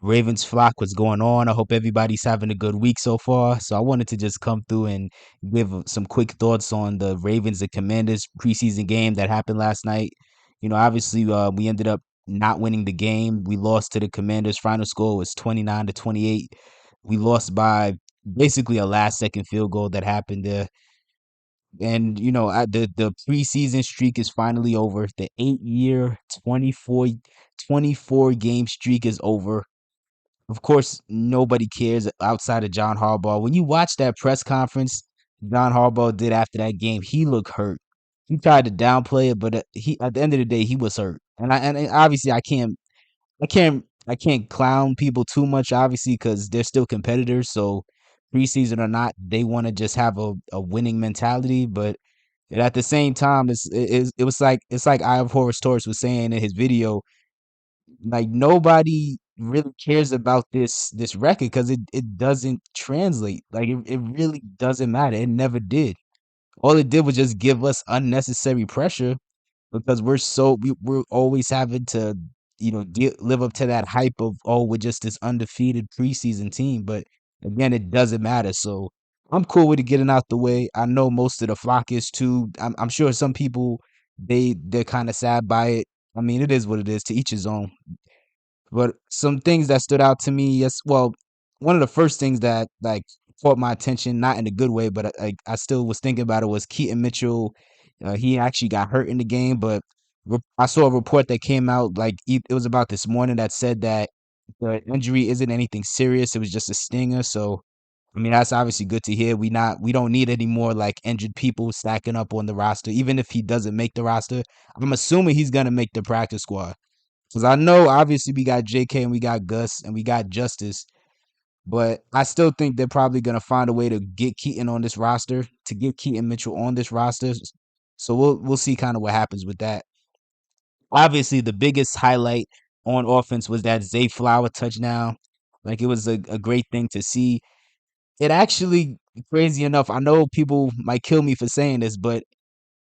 Ravens flock, what's going on? I hope everybody's having a good week so far. So I wanted to just come through and give some quick thoughts on the Ravens and Commanders preseason game that happened last night. Obviously, we ended up not winning the game. We lost to the Commanders. Final score was 29-28. We lost by basically a last second field goal that happened there. And the preseason streak is finally over. The 8-year, 24 game streak is over. Of course, nobody cares outside of John Harbaugh. When you watch that press conference John Harbaugh did after that game, he looked hurt. He tried to downplay it, but he at the end of the day he was hurt. And obviously I can't clown people too much, obviously, because they're still competitors. So preseason or not, they want to just have a winning mentality. But at the same time, it's like I have Horus Taurus was saying in his video, like nobody really cares about this record because it doesn't translate. Like it really doesn't matter. It never did. All it did was just give us unnecessary pressure because we're always having to live up to that hype of, oh, we're just this undefeated preseason team. But again, it doesn't matter. So I'm cool with it getting out the way. I know most of the flock is too. I'm sure some people they're kind of sad by it. I mean, it is what it is. To each his own. But some things that stood out to me, yes, well, one of the first things that like caught my attention, not in a good way, but I still was thinking about it, was Keaton Mitchell. He actually got hurt in the game, but I saw a report that came out like it was about this morning that said that the injury isn't anything serious. It was just a stinger. So I mean, that's obviously good to hear. We don't need any more like injured people stacking up on the roster. Even if he doesn't make the roster, I'm assuming he's gonna make the practice squad. Because I know obviously we got JK and we got Gus and we got Justice, but I still think they're probably gonna find a way to get Keaton on this roster, to get Keaton Mitchell on this roster. So we'll see kind of what happens with that. Obviously, the biggest highlight on offense was that Zay Flower touchdown. Like it was a great thing to see. It actually, crazy enough, I know people might kill me for saying this, but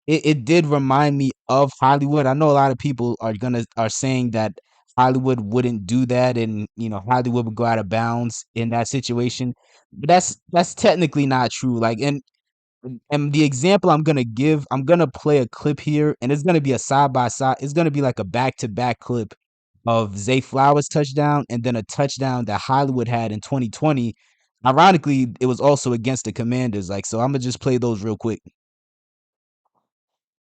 it did remind me of Hollywood. I know a lot of people are saying that Hollywood wouldn't do that, and Hollywood would go out of bounds in that situation. But that's technically not true. Like and the example I'm gonna play a clip here, and it's gonna be a side by side. It's gonna be like a back to back clip of Zay Flowers touchdown and then a touchdown that Hollywood had in 2020. Ironically, it was also against the Commanders. Like, so I'm gonna just play those real quick.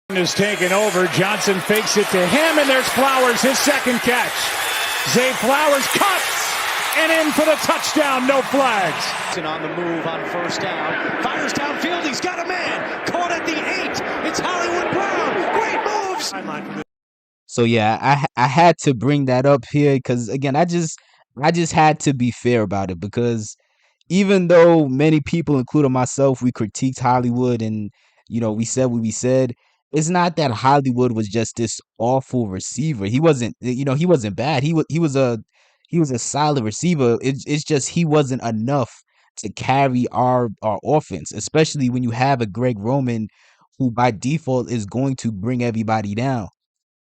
Is taken over. Johnson fakes it to him, and there's Flowers, his second catch. Zay Flowers cuts and in for the touchdown. No flags. And on the move on first down, fires downfield. He's got a man caught at the 8. It's Hollywood Brown. Great moves. So yeah, I had to bring that up here because again, I just had to be fair about it because even though many people, including myself, we critiqued Hollywood and we said what we said, it's not that Hollywood was just this awful receiver. He wasn't, he wasn't bad. He was a solid receiver. It's just he wasn't enough to carry our offense, especially when you have a Greg Roman who by default is going to bring everybody down.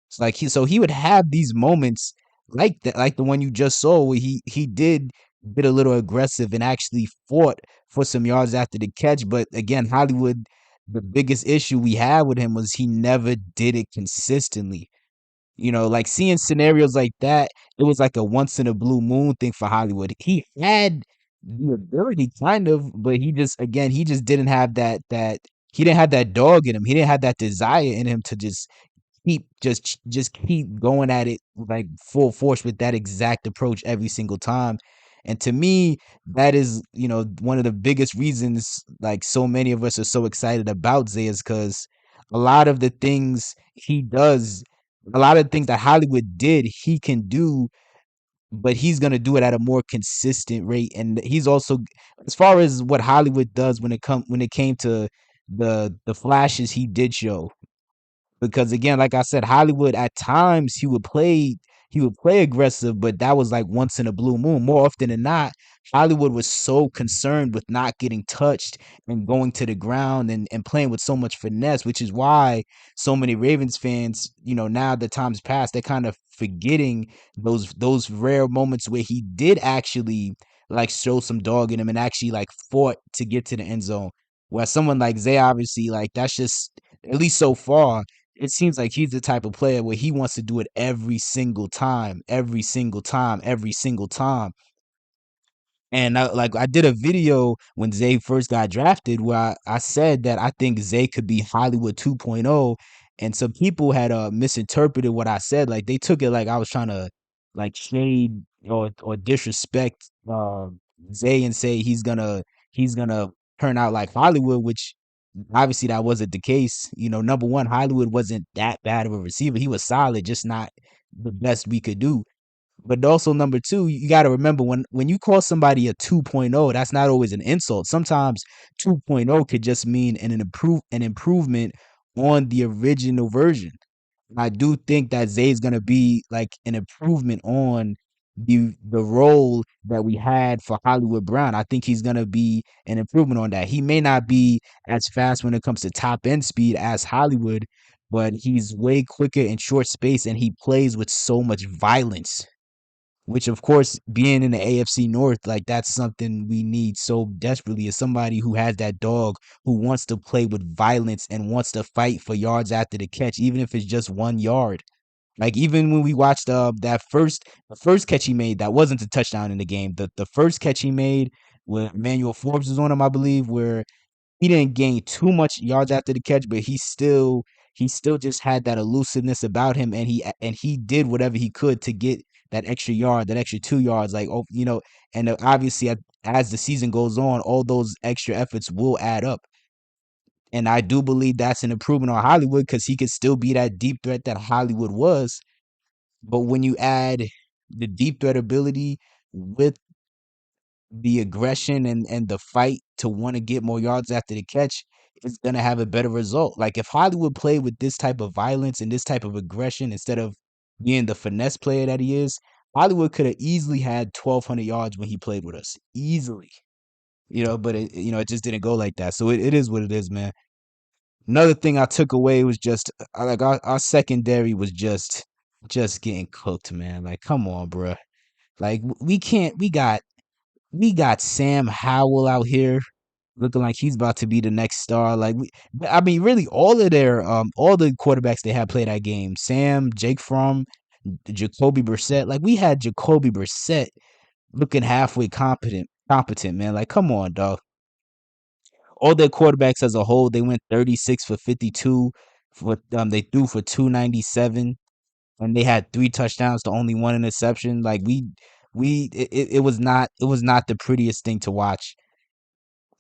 It's like he would have these moments like that, like the one you just saw where he did get a little aggressive and actually fought for some yards after the catch. But again, Hollywood, the biggest issue we had with him was he never did it consistently. Like seeing scenarios like that, it was like a once in a blue moon thing for Hollywood. He had the ability kind of, but he just didn't have that he didn't have that dog in him. He didn't have that desire in him to just keep going at it like full force with that exact approach every single time. And to me, that is, one of the biggest reasons like so many of us are so excited about Zay is because a lot of the things he does, a lot of the things that Hollywood did, he can do, but he's gonna do it at a more consistent rate. And he's also, as far as what Hollywood does when it came to the flashes he did show, because again, like I said, Hollywood at times he would play aggressive, but that was like once in a blue moon. More often than not, Hollywood was so concerned with not getting touched and going to the ground and playing with so much finesse, which is why so many Ravens fans, now the times past, they're kind of forgetting those rare moments where he did actually like show some dog in him and actually like fought to get to the end zone. Where someone like Zay, obviously, like that's just at least so far, it seems like he's the type of player where he wants to do it every single time, every single time, every single time. And I did a video when Zay first got drafted where I said that I think Zay could be Hollywood 2.0, and some people had misinterpreted what I said. Like they took it like I was trying to like shade or disrespect Zay and say he's gonna turn out like Hollywood, which obviously that wasn't the case. You know, number one, Hollywood wasn't that bad of a receiver. He was solid, just not the best we could do. But also number two, you got to remember when you call somebody a 2.0, that's not always an insult. Sometimes 2.0 could just mean an improvement on the original version. I do think that Zay is gonna be like an improvement on the role that we had for Hollywood Brown. I think he's gonna be an improvement on that. He may not be as fast when it comes to top end speed as Hollywood, but he's way quicker in short space and he plays with so much violence, which of course being in the AFC North, like that's something we need so desperately, is somebody who has that dog, who wants to play with violence and wants to fight for yards after the catch, even if it's just 1 yard. Like even when we watched the first catch he made, that wasn't a touchdown in the game. The first catch he made where Emmanuel Forbes was on him, I believe, where he didn't gain too much yards after the catch, but he still just had that elusiveness about him, and he did whatever he could to get that extra yard, that extra 2 yards. Like, oh, and obviously as the season goes on, all those extra efforts will add up. And I do believe that's an improvement on Hollywood because he could still be that deep threat that Hollywood was. But when you add the deep threat ability with the aggression and the fight to want to get more yards after the catch, is going to have a better result. Like if Hollywood played with this type of violence and this type of aggression instead of being the finesse player that he is, Hollywood could have easily had 1,200 yards when he played with us. Easily. But it just didn't go like that. So it is what it is, man. Another thing I took away was just like our secondary was just getting cooked, man. Like, come on, bruh. Like we can't. We got Sam Howell out here looking like he's about to be the next star. Like I mean, really, all the quarterbacks they had play that game. Sam, Jake Fromm, Jacoby Brissett. Like we had Jacoby Brissett looking halfway competent, man. Like, come on, dog. All their quarterbacks as a whole, they went 36 for 52. They threw for 297, and they had 3 touchdowns to only 1 interception. Like it was not the prettiest thing to watch.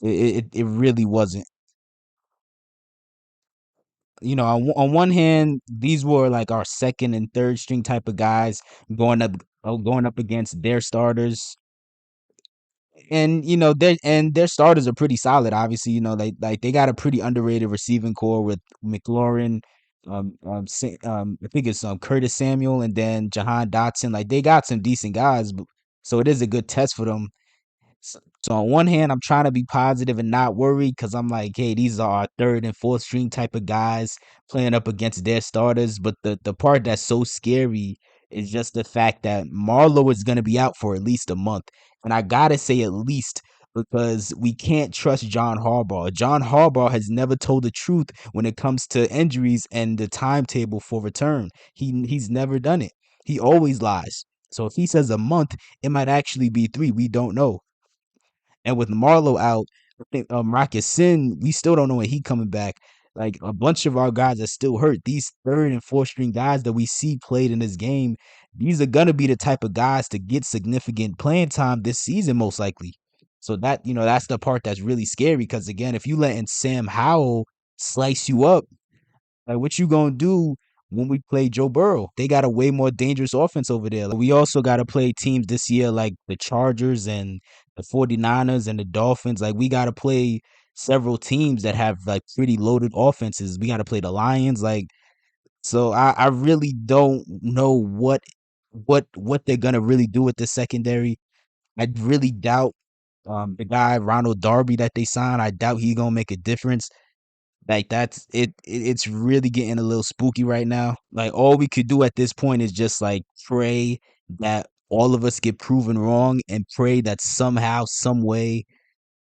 It really wasn't. On one hand, these were like our second and third string type of guys going up against their starters, and their starters are pretty solid. Obviously, they got a pretty underrated receiving core with McLaurin, I think it's Curtis Samuel, and then Jahan Dotson. Like they got some decent guys, so it is a good test for them. So on one hand, I'm trying to be positive and not worried because I'm like, hey, these are our third and fourth string type of guys playing up against their starters. But the part that's so scary is just the fact that Marlo is going to be out for at least a month. And I got to say at least because we can't trust John Harbaugh. John Harbaugh has never told the truth when it comes to injuries and the timetable for return. He's never done it. He always lies. So if he says a month, it might actually be 3. We don't know. And with Marlo out, I think Rocket Sin, we still don't know when he coming back. Like a bunch of our guys are still hurt. These third and fourth string guys that we see played in this game, these are gonna be the type of guys to get significant playing time this season, most likely. So that's the part that's really scary. Because again, if you letting Sam Howell slice you up, like, what you gonna do when we play Joe Burrow? They got a way more dangerous offense over there. Like, we also got to play teams this year like the Chargers and the 49ers and the Dolphins. Like, we got to play several teams that have like pretty loaded offenses. We got to play the Lions. Like, so I really don't know what they're gonna really do with the secondary. I really doubt the guy Ronald Darby that they signed. I doubt he gonna make a difference. Like it's really getting a little spooky right now. Like all we could do at this point is just like pray that all of us get proven wrong and pray that somehow, some way,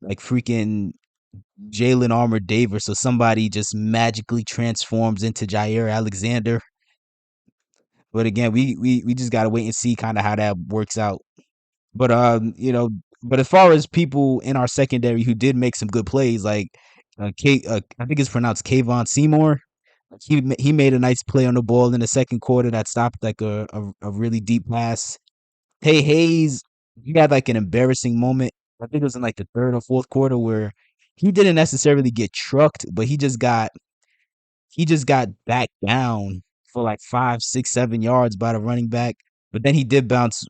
like freaking Jalen Armour Davis or somebody just magically transforms into Jair Alexander. But again, we just gotta wait and see kind of how that works out. But but as far as people in our secondary who did make some good plays, like I think it's pronounced Kayvon Seymour. Like, he made a nice play on the ball in the second quarter that stopped like a really deep pass. Hey Hayes, he had like an embarrassing moment. I think it was in like the third or fourth quarter where he didn't necessarily get trucked, but he just got backed down for like 5, 6, 7 yards by the running back. But then he did bounce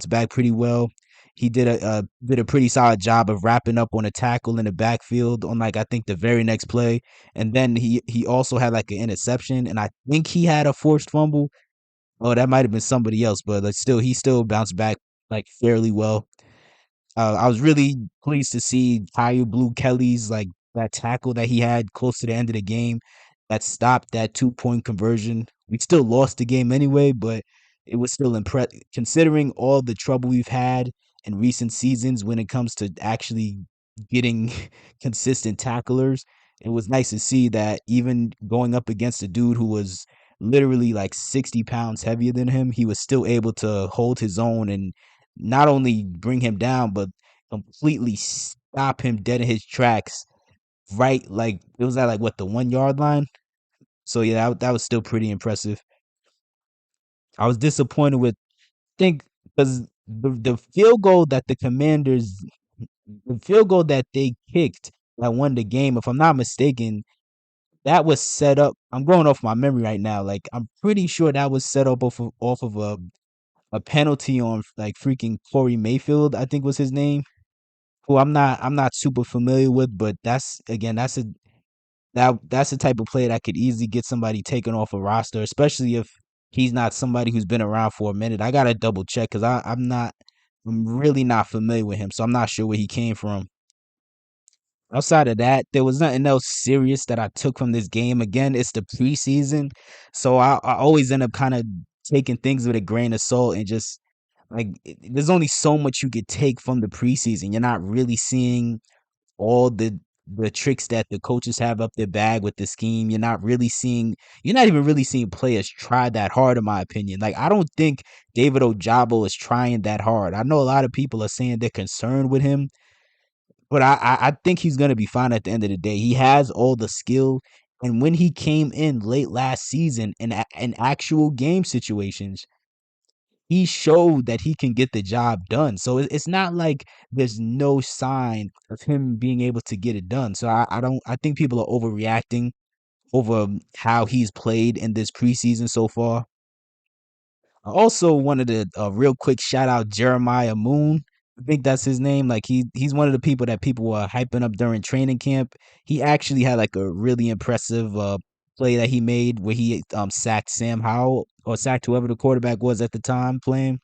back pretty well. He did a pretty solid job of wrapping up on a tackle in the backfield on like I think the very next play. And then he also had like an interception and I think he had a forced fumble. Oh, that might have been somebody else, but like still he still bounced back like fairly well. I was really pleased to see Tyu Blue Kelly's like that tackle that he had close to the end of the game that stopped that 2-point conversion. We still lost the game anyway, but it was still impressive considering all the trouble we've had in recent seasons when it comes to actually getting consistent tacklers. It was nice to see that even going up against a dude who was literally like 60 pounds heavier than him, he was still able to hold his own and not only bring him down, but completely stop him dead in his tracks. Right, like it was at like what the 1 yard line. So yeah, that was still pretty impressive. I was disappointed with think because the field goal that the field goal that they kicked that won the game, if I'm not mistaken, that was set up. I'm going off my memory right now. Like I'm pretty sure that was set up off of a penalty on like freaking Corey Mayfield, I think was his name, who I'm not super familiar with, but that's again that's the type of play that could easily get somebody taken off a roster, especially if he's not somebody who's been around for a minute. I gotta double check because I'm really not familiar with him, so I'm not sure where he came from. Outside of that, there was nothing else serious that I took from this game. Again, it's the preseason, so I always end up kind of taking things with a grain of salt and just like there's only so much you could take from the preseason. You're not really seeing all the tricks that the coaches have up their bag with the scheme. You're not even really seeing players try that hard, in my opinion. Like I don't think David Ojabo is trying that hard. I know a lot of people are saying they're concerned with him, but I think he's gonna be fine at the end of the day. He has all the skill. And when he came in late last season in actual game situations, he showed that he can get the job done. So it's not like there's no sign of him being able to get it done. So I think people are overreacting over how he's played in this preseason so far. I also wanted to real quick shout out Jeremiah Moon. I think that's his name. Like he's one of the people that people were hyping up during training camp. He actually had like a really impressive play that he made where he sacked Sam Howell or sacked whoever the quarterback was at the time playing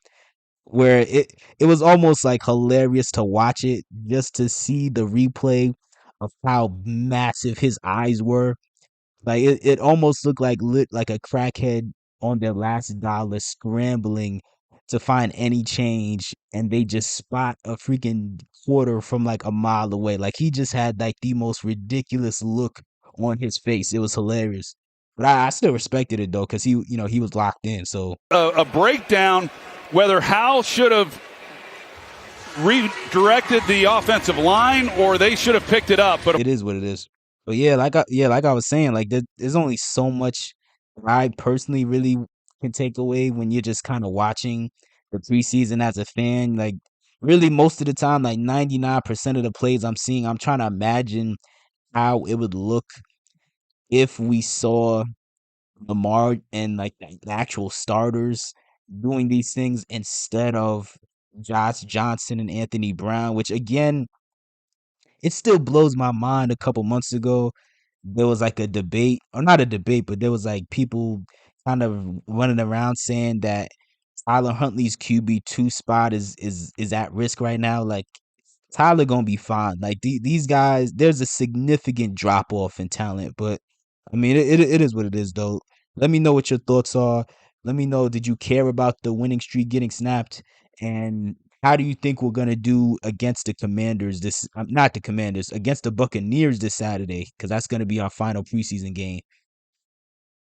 where it was almost like hilarious to watch it just to see the replay of how massive his eyes were. Like it almost looked like a crackhead on their last dollar scrambling to find any change and they just spot a freaking quarter from like a mile away. Like he just had like the most ridiculous look on his face. It was hilarious. But I still respected it though, because he was locked in. So A breakdown whether Hal should have redirected the offensive line or they should have picked it up. But it is what it is. But yeah, like I was saying, like there's only so much I personally really can take away when you're just kind of watching the preseason as a fan. Like really most of the time, like 99% of the plays I'm seeing, I'm trying to imagine how it would look if we saw Lamar and like the actual starters doing these things instead of Josh Johnson and Anthony Brown, which again, it still blows my mind. A couple months ago, there was like a debate, or not a debate, but there was like people kind of running around saying that Tyler Huntley's QB2 spot is at risk right now. Like Tyler gonna be fine. Like these guys, there's a significant drop off in talent, but I mean, it is what it is, though. Let me know what your thoughts are. Let me know, did you care about the winning streak getting snapped, and how do you think we're gonna do against the Commanders this? Not the Commanders, against the Buccaneers this Saturday, because that's gonna be our final preseason game.